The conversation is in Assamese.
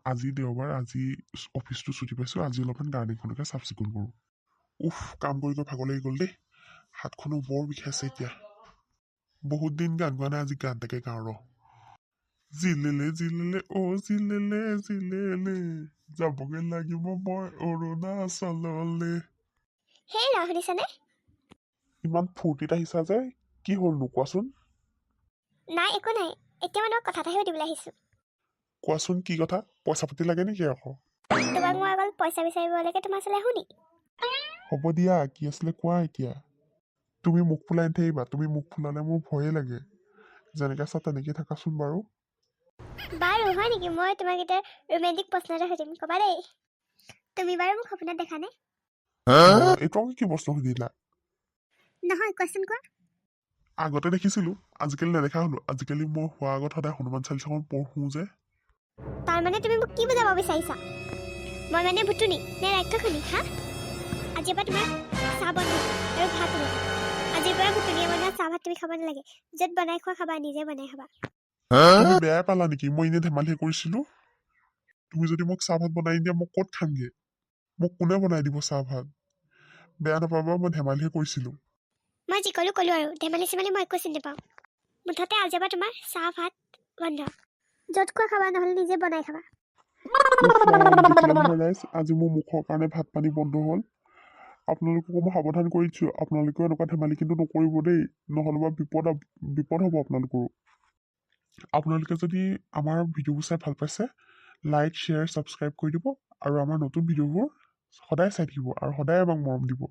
আজি দেওবাৰ, আজি অফিচটো ছুটি পাইছোঁ, আজি অলপমান গাৰ্ডেনখনকে চাফ চিকুণ কৰোঁ। উফ, কাম কৰি ভাগৰ লাগি গ'ল দেই। হাতখনো বৰ বিষাইছে এতিয়া। বহুত দিন গান গোৱা নাই, আজি গান এটাকে গাওঁ ৰ। জিলেলে জিলেলে জিলেলে জিলেলে, যাবগে লাগিব মই অৰুণাচললে। হেই ৰা, শুনিছানে? ইমান ফূৰ্তিত আহিছা যে, কি হ'লনো কোৱাচোন? নাই, একো নাই। এতিয়া মই কথা এটাহে সুধিবলৈ আহিছোঁ। কোৱাচোন কি কথা? পইচা পাতি লাগে নেকি আকৌ? তোমাক মই অকল পইচা বিচাৰিবলৈকে তোমাৰ ওচৰলৈ আহোঁ নি? হ'ব দিয়া, কি আছিলে কোৱা এতিয়া। তুমি মুখ ফুলাই নাথাকিবা, তুমি মুখ ফুলালে মোৰ ভয়ে লাগে। যেনেকৈ আছা তেনেকৈ থাকাচোন বাৰু। বাৰু হয় নেকি? মই তোমাক এতিয়া ৰোমেণ্টিক প্ৰশ্ন এটা সুধিম, ক'বা দেই। তুমি বাৰু মোক সপোনত দেখা নে? এইটো আকৌ কি প্ৰশ্ন সুধিলা? নহয়, কোৱাচোন কোৱা। আগতে দেখিছিলোঁ, আজিকালি নেদেখা হ'লো। আজিকালি মই শোৱাৰ আগত সদায় হনুমান চালিচাখন পঢ়োঁ যে। তাৰমানে তুমি মোক কি বুজাব বিচাৰিছা? মই মানে ভুতুনি নে ৰাক্ষসনী? হা? আজিৰ পৰা তোমাৰ চাহ বন্ধ আৰু ভাত বন্ধ। আজিৰ পৰা ভুতুনিয়ে বনোৱা চাহ ভাত তুমি খাব নালাগে। য'ত বনাই খোৱা খাবা, নিজে বনাই খাবা। তুমি বেয়াই পালা নেকি? মই এনেই ধেমালিহে কৰিছিলোঁ। তুমি যদি মোক চাহ ভাত বনাই নিদিয়া, মই ক'ত খামগে? মোক কোনে বনাই দিব চাহ ভাত? বেয়া নাপাবা, মই ধেমালিহে কৰিছিলোঁ। মই যি ক'লো আৰু ধেমালি চেমালি মই একো চিনি নাপাওঁ। মুঠতে আজিৰ পৰা তোমাৰ চাহ ভাত বন্ধ। য'ত খোৱা খাবা, নহ'লে নিজে বনাই খাবা। আজি মোৰ মুখৰ কাৰণে ভাত পানী বন্ধ হ'ল। আপোনালোককো মই সাৱধান কৰি দিছোঁ, আপোনালোকেও এনেকুৱা ধেমালি কিন্তু নকৰিব দেই, নহ'লেবা বিপদ হ'ব আপোনালোকৰো। আপোনালোকে যদি আমাৰ ভিডিঅ'বোৰ চাই ভাল পাইছে, লাইক শ্বেয়াৰ ছাবস্ক্ৰাইব কৰি দিব আৰু আমাৰ নতুন ভিডিঅ'বোৰ সদায় চাই থাকিব আৰু সদায় আমাক মৰম দিব।